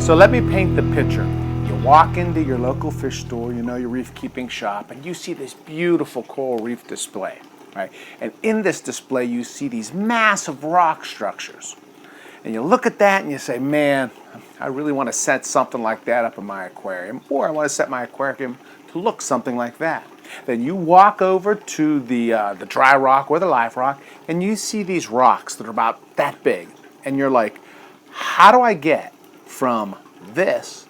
So let me paint the picture. You walk into your local fish store, you know, your reef keeping shop, and you see this beautiful coral reef display, right? And in this display, you see these massive rock structures. And you look at that and you say, man, I really want to set something like that up in my aquarium, or I want to set my aquarium to look something like that. Then you walk over to the dry rock or the live rock, and you see these rocks that are about that big. And you're like, how do I get from this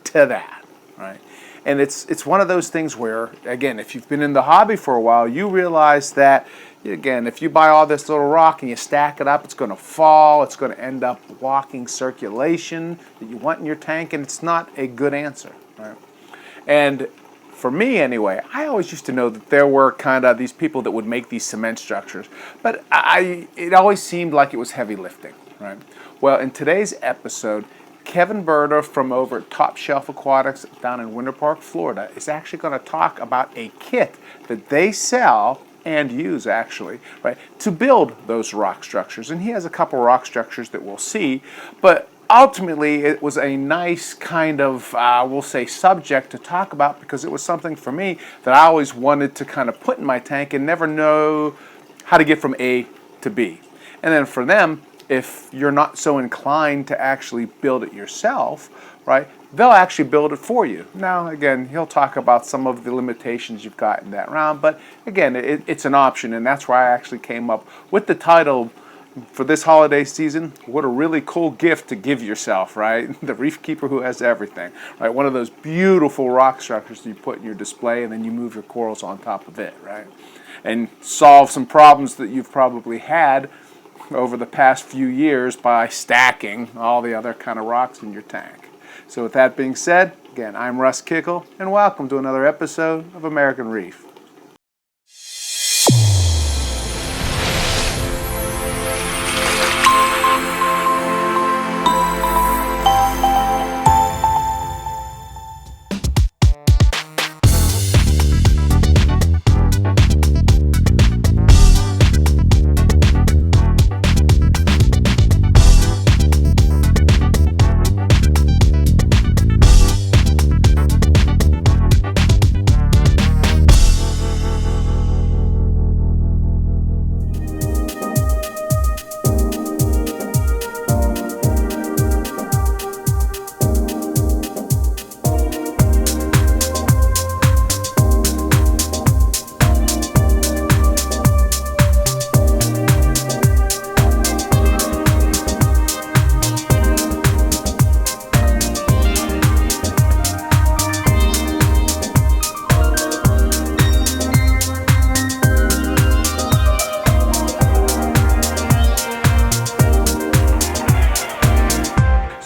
to that, right? And it's one of those things where, again, if you've been in the hobby for a while, you realize that, again, if you buy all this little rock and you stack it up, it's going to fall, it's going to end up blocking circulation that you want in your tank, and it's not a good answer, right? And for me anyway, I always used to know that there were kind of these people that would make these cement structures, but it always seemed like it was heavy lifting, right? Well, in today's episode, Kevin Berta from over at Top Shelf Aquatics down in Winter Park, Florida, is actually going to talk about a kit that they sell and use actually, right, to build those rock structures. And he has a couple rock structures that we'll see, but ultimately it was a nice kind of, we'll say, subject to talk about, because it was something for me that I always wanted to kind of put in my tank and never know how to get from A to B. And then for them, if you're not so inclined to actually build it yourself, right, they'll actually build it for you. Now, again, he'll talk about some of the limitations you've got in that round, but again, it's an option, and that's why I actually came up with the title for this holiday season, what a really cool gift to give yourself, right? The reef keeper who has everything, right? One of those beautiful rock structures that you put in your display, and then you move your corals on top of it, right? And solve some problems that you've probably had over the past few years by stacking all the other kind of rocks in your tank. So with that being said, again, I'm Russ Kickle, and welcome to another episode of American Reef.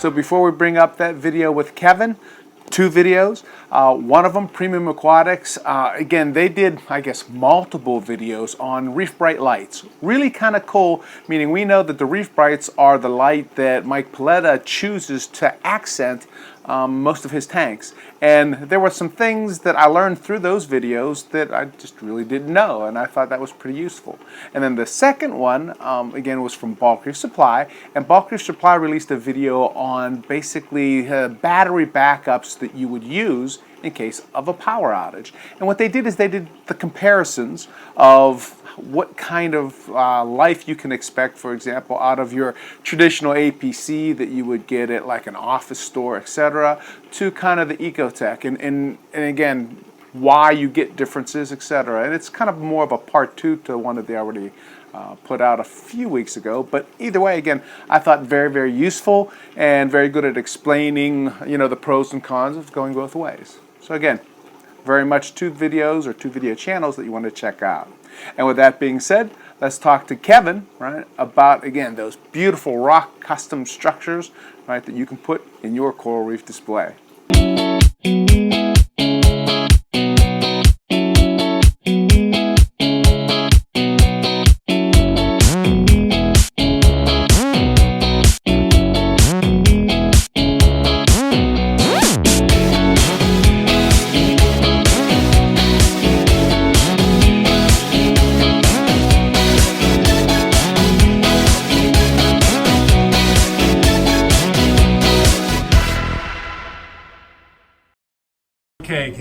So before we bring up that video with Kevin, two videos. One of them, Premium Aquatics. Again, they did, I guess, multiple videos on reef bright lights. Really kind of cool, meaning we know that the reef brights are the light that Mike Paletta chooses to accent most of his tanks. And there were some things that I learned through those videos that I just really didn't know, and I thought that was pretty useful. And then the second one, again, was from Bulk Reef Supply, and Bulk Reef Supply released a video on basically battery backups that you would use in case of a power outage. And what they did is they did the comparisons of what kind of life you can expect, for example, out of your traditional APC that you would get at like an office store, etc., to kind of the Ecotech, and again, why you get differences, etc. And it's kind of more of a part two to one that they already put out a few weeks ago. But either way, again, I thought very, very useful and very good at explaining, you know, the pros and cons of going both ways. So again, very much two videos or two video channels that you want to check out. And with that being said, let's talk to Kevin, right, about, again, those beautiful rock custom structures, right, that you can put in your coral reef display.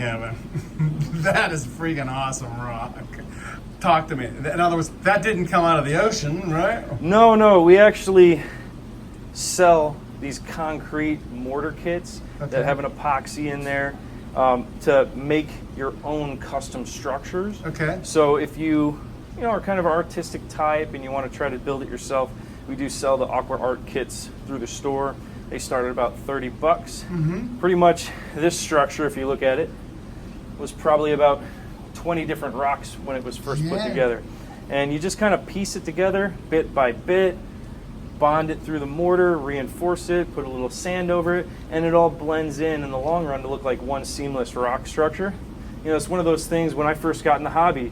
Kevin. That is freaking awesome rock. Talk to me. In other words, that didn't come out of the ocean, right? No. We actually sell these concrete mortar kits that have an epoxy in there to make your own custom structures. Okay. So if you are kind of an artistic type and you want to try to build it yourself, we do sell the aqua art kits through the store. They start at about $30. Pretty much this structure, if you look at it, was probably about 20 different rocks when it was first put together. And you just kind of piece it together bit by bit, bond it through the mortar, reinforce it, put a little sand over it, and it all blends in the long run to look like one seamless rock structure. It's one of those things when I first got in the hobby,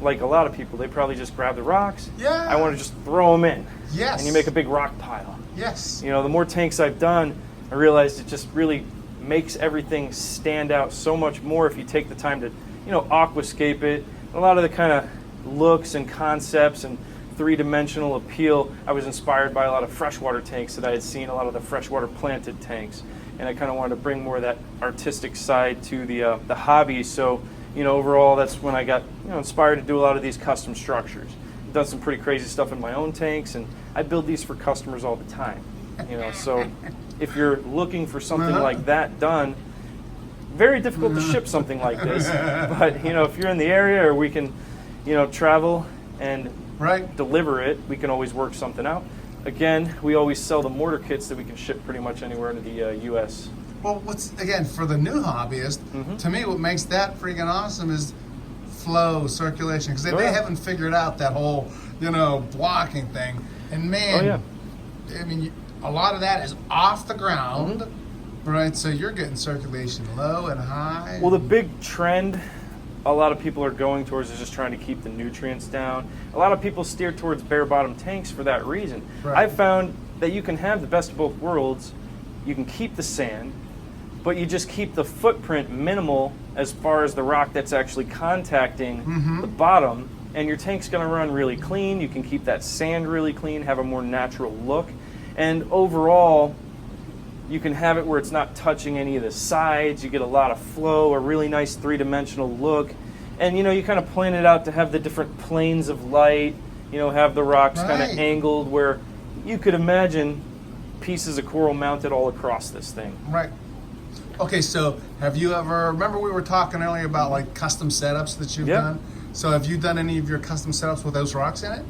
like a lot of people, they probably just grab the rocks. Yeah. I want to just throw them in. Yes. And you make a big rock pile. Yes. The more tanks I've done, I realized it just really makes everything stand out so much more if you take the time to, aquascape it. A lot of the kind of looks and concepts and three-dimensional appeal, I was inspired by a lot of freshwater tanks that I had seen, a lot of the freshwater planted tanks. And I kind of wanted to bring more of that artistic side to the hobby. So, overall, that's when I got inspired to do a lot of these custom structures. I've done some pretty crazy stuff in my own tanks, and I build these for customers all the time. So if you're looking for something like that done, very difficult to ship something like this. But if you're in the area or we can, travel and deliver it, we can always work something out. Again, we always sell the mortar kits that we can ship pretty much anywhere in the U.S. Well, for the new hobbyist, to me, what makes that freaking awesome is flow, circulation, because they haven't figured out that whole, blocking thing. And man, I mean, a lot of that is off the ground, right? So you're getting circulation low and high. Well, the big trend a lot of people are going towards is just trying to keep the nutrients down. A lot of people steer towards bare bottom tanks for that reason. I've found that you can have the best of both worlds. You can keep the sand, but you just keep the footprint minimal as far as the rock that's actually contacting the bottom, and your tank's going to run really clean. You can keep that sand really clean, have a more natural look, and overall you can have it where it's not touching any of the sides. You get a lot of flow, a really nice three-dimensional look, and you kind of plan it out to have the different planes of light, have the rocks kind of angled where you could imagine pieces of coral mounted all across this thing. Right. Okay, so have you ever, remember we were talking earlier about like custom setups that you've done? So have you done any of your custom setups with those rocks in it?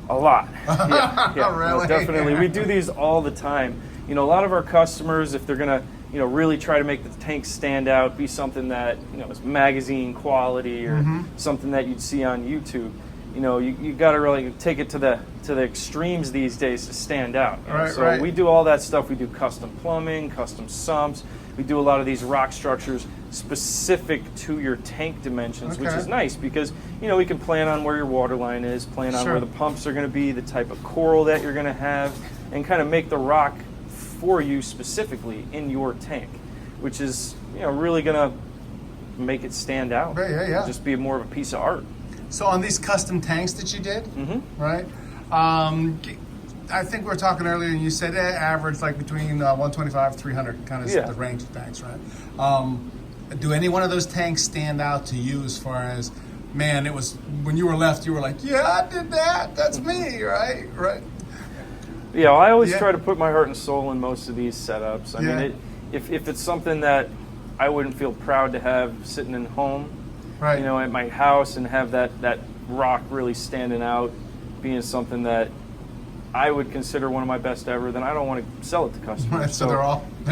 A lot. Yeah, Really? No, definitely. We do these all the time. A lot of our customers, if they're going to, really try to make the tank stand out, be something that, is magazine quality or something that you'd see on YouTube, you got to really take it to the extremes these days to stand out. So we do all that stuff. We do custom plumbing, custom sumps. We do a lot of these rock structures specific to your tank dimensions, which is nice because, we can plan on where your water line is, plan on where the pumps are going to be, the type of coral that you're going to have, and kind of make the rock for you specifically in your tank, which is, really going to make it stand out. Just be more of a piece of art. So on these custom tanks that you did, right? I think we were talking earlier, and you said average like between 125 300, kind of the range of tanks, right? Do any one of those tanks stand out to you as far as, man, it was when you were left, you were like, yeah, I did that. That's me, right? Right. Yeah, I always try to put my heart and soul in most of these setups. I mean, if it's something that I wouldn't feel proud to have sitting in home, at my house, and have that rock really standing out, being something that I would consider one of my best ever, then I don't want to sell it to customers. Right, so they're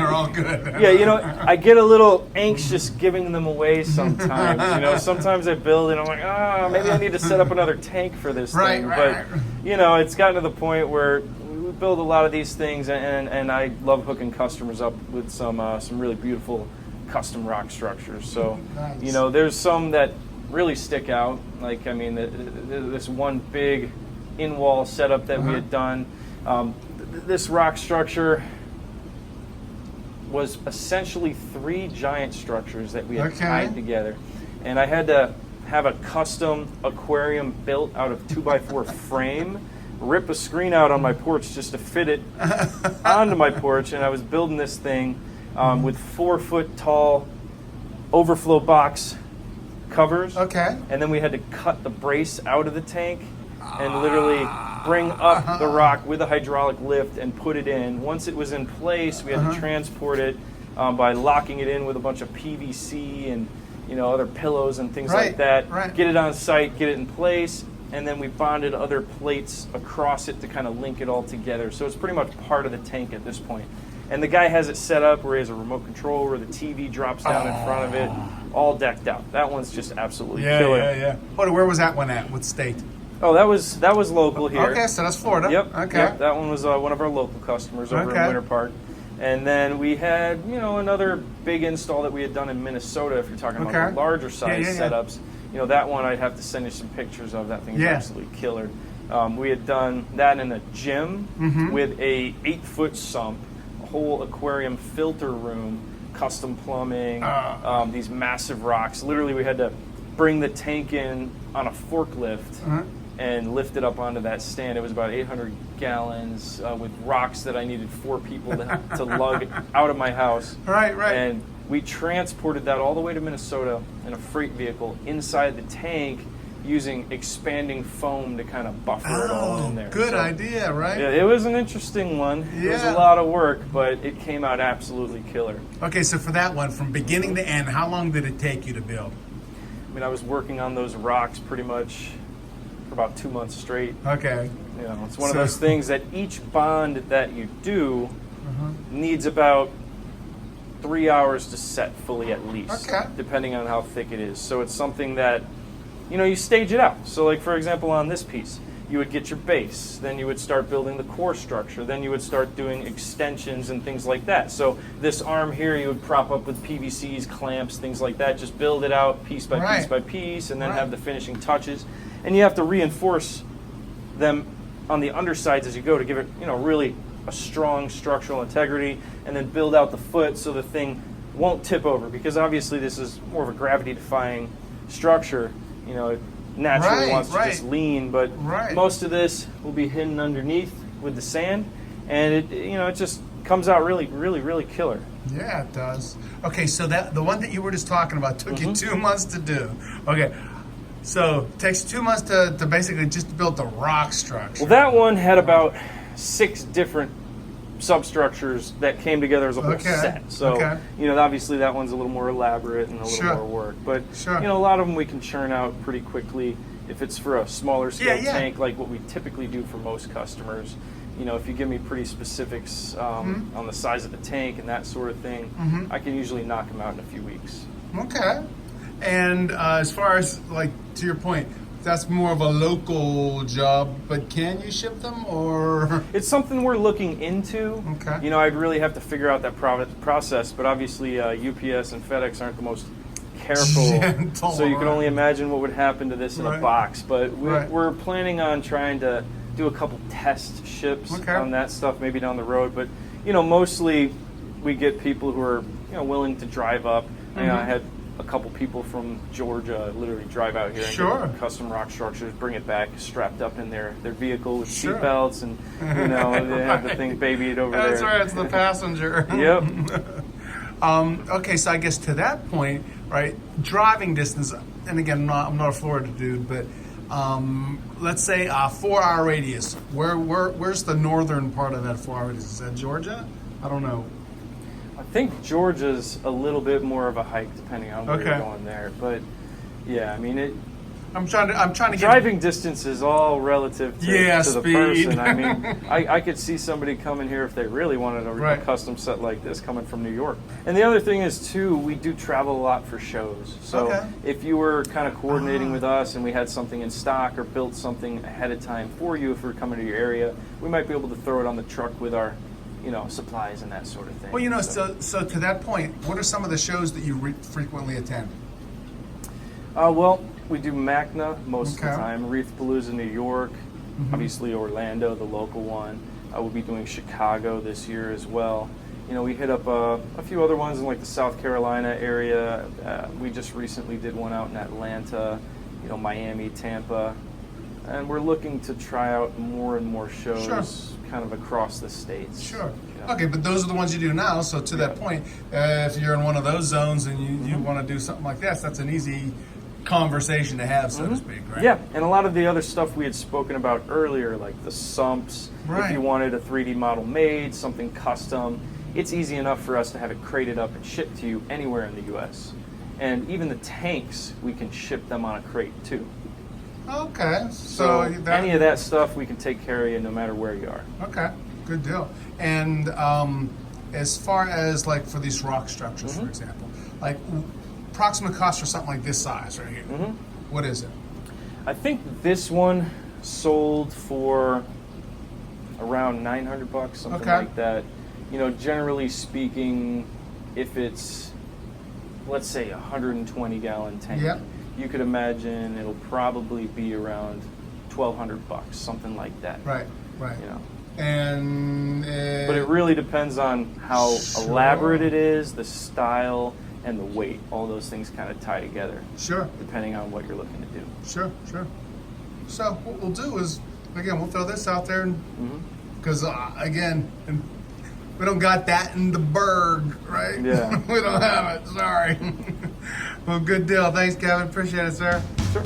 all good. I get a little anxious giving them away sometimes. Sometimes I build and I'm like, maybe I need to set up another tank for this thing. But it's gotten to the point where we build a lot of these things, and I love hooking customers up with some really beautiful custom rock structures. So there's some that really stick out. Like, I mean, this one big in-wall setup that we had done. This rock structure was essentially 3 giant structures that we had tied together. And I had to have a custom aquarium built out of 2x4 frame, rip a screen out on my porch just to fit it onto my porch. And I was building this thing with 4-foot tall overflow box covers. Okay. And then we had to cut the brace out of the tank and literally bring up the rock with a hydraulic lift and put it in. Once it was in place, we had to transport it by locking it in with a bunch of PVC and other pillows and things like that. Right. Get it on site, get it in place, and then we bonded other plates across it to kind of link it all together. So it's pretty much part of the tank at this point. And the guy has it set up where he has a remote control where the TV drops down in front of it, all decked out. That one's just absolutely killer. Yeah. Where was that one at? What state? Oh, that was local here. Okay, so that's Florida. Yep. Okay. Yep, that one was one of our local customers over in Winter Park. And then we had, another big install that we had done in Minnesota, if you're talking about the larger size setups. That one I'd have to send you some pictures of. That thing is absolutely killer. We had done that in a gym with a 8-foot sump, a whole aquarium filter room, custom plumbing, these massive rocks. Literally, we had to bring the tank in on a forklift and lift it up onto that stand. It was about 800 gallons with rocks that I needed 4 people to lug out of my house. Right. And we transported that all the way to Minnesota in a freight vehicle inside the tank using expanding foam to kind of buffer it all in there. Good idea, right? Yeah, it was an interesting one. It was a lot of work, but it came out absolutely killer. Okay, so for that one, from beginning to end, how long did it take you to build? I mean, I was working on those rocks pretty much for about 2 months straight. Okay. It's one of those things that each bond that you do needs about 3 hours to set fully at least, depending on how thick it is. So it's something that, you stage it out. So like, for example, on this piece, you would get your base, then you would start building the core structure, then you would start doing extensions and things like that. So this arm here, you would prop up with PVCs, clamps, things like that, just build it out piece by piece by piece, and then have the finishing touches. And you have to reinforce them on the undersides as you go to give it, really a strong structural integrity, and then build out the foot so the thing won't tip over, because obviously this is more of a gravity-defying structure. It naturally wants to just lean, but most of this will be hidden underneath with the sand, and it just comes out really, really, really killer. Yeah, it does. Okay, so the one that you were just talking about took you 2 months to do. Okay, so it takes 2 months to basically just build the rock structure. Well, that one had about 6 different substructures that came together as a whole set. So, obviously that one's a little more elaborate and a little more work. But, a lot of them we can churn out pretty quickly if it's for a smaller scale tank, like what we typically do for most customers. If you give me pretty specifics on the size of the tank and that sort of thing, I can usually knock them out in a few weeks. Okay. And as far as, like, to your point, that's more of a local job, but can you ship them, or? It's something we're looking into. Okay. I'd really have to figure out that process, but obviously UPS and FedEx aren't the most careful, so you can only imagine what would happen to this in a box. But we're planning on trying to do a couple test ships on that stuff, maybe down the road. But mostly we get people who are willing to drive up. I had a couple people from Georgia literally drive out here and get custom rock structures, bring it back strapped up in their vehicle with seat belts, and they have the thing babied over there. That's right, it's the passenger. Yep. Okay, so I guess to that point, right, driving distance, and again, I'm not a Florida dude, but let's say a 4-hour radius. Where's the northern part of that 4-hour radius? Is that Georgia? I don't know. I think Georgia's a little bit more of a hike depending on where you're going there, but yeah, I mean I'm trying to driving distance is all relative to the speed. person. I mean, I could see somebody coming here if they really wanted a custom set like this coming from New York. And the other thing is too, we do travel a lot for shows. So if you were kind of coordinating with us and we had something in stock or built something ahead of time for you, if we were coming to your area, we might be able to throw it on the truck with our supplies and that sort of thing. Well, so to that point, what are some of the shows that you frequently attend? Well, we do MACNA most of the time, Reef Palooza, New York, obviously Orlando, the local one. We'll be doing Chicago this year as well. We hit up a few other ones in like the South Carolina area. We just recently did one out in Atlanta, Miami, Tampa. And we're looking to try out more and more shows kind of across the states. Sure. Okay, but those are the ones you do now. So to that point, if you're in one of those zones and you want to do something like this, that's an easy conversation to have, so to speak, right? Yeah, and a lot of the other stuff we had spoken about earlier, like the sumps, if you wanted a 3D model made, something custom, it's easy enough for us to have it crated up and shipped to you anywhere in the U.S. And even the tanks, we can ship them on a crate too. Okay, So any of that stuff, we can take care of you no matter where you are. Okay, good deal. And as far as like for these rock structures, for example, like approximate cost for something like this size right here, what is it? I think this one sold for around $900, something like that. You know, generally speaking, if it's, let's say, a 120-gallon tank, you could imagine it'll probably be around $1,200, something like that. Right, right. You know. And but it really depends on how elaborate it is, the style, and the weight. All those things kind of tie together. Sure. Depending on what you're looking to do. Sure, sure. So what we'll do is, again, we'll throw this out there, because again, we don't got that in the Berg, right? Yeah. We don't have it. Sorry. Well, good deal. Thanks, Kevin. Appreciate it, sir. Sure.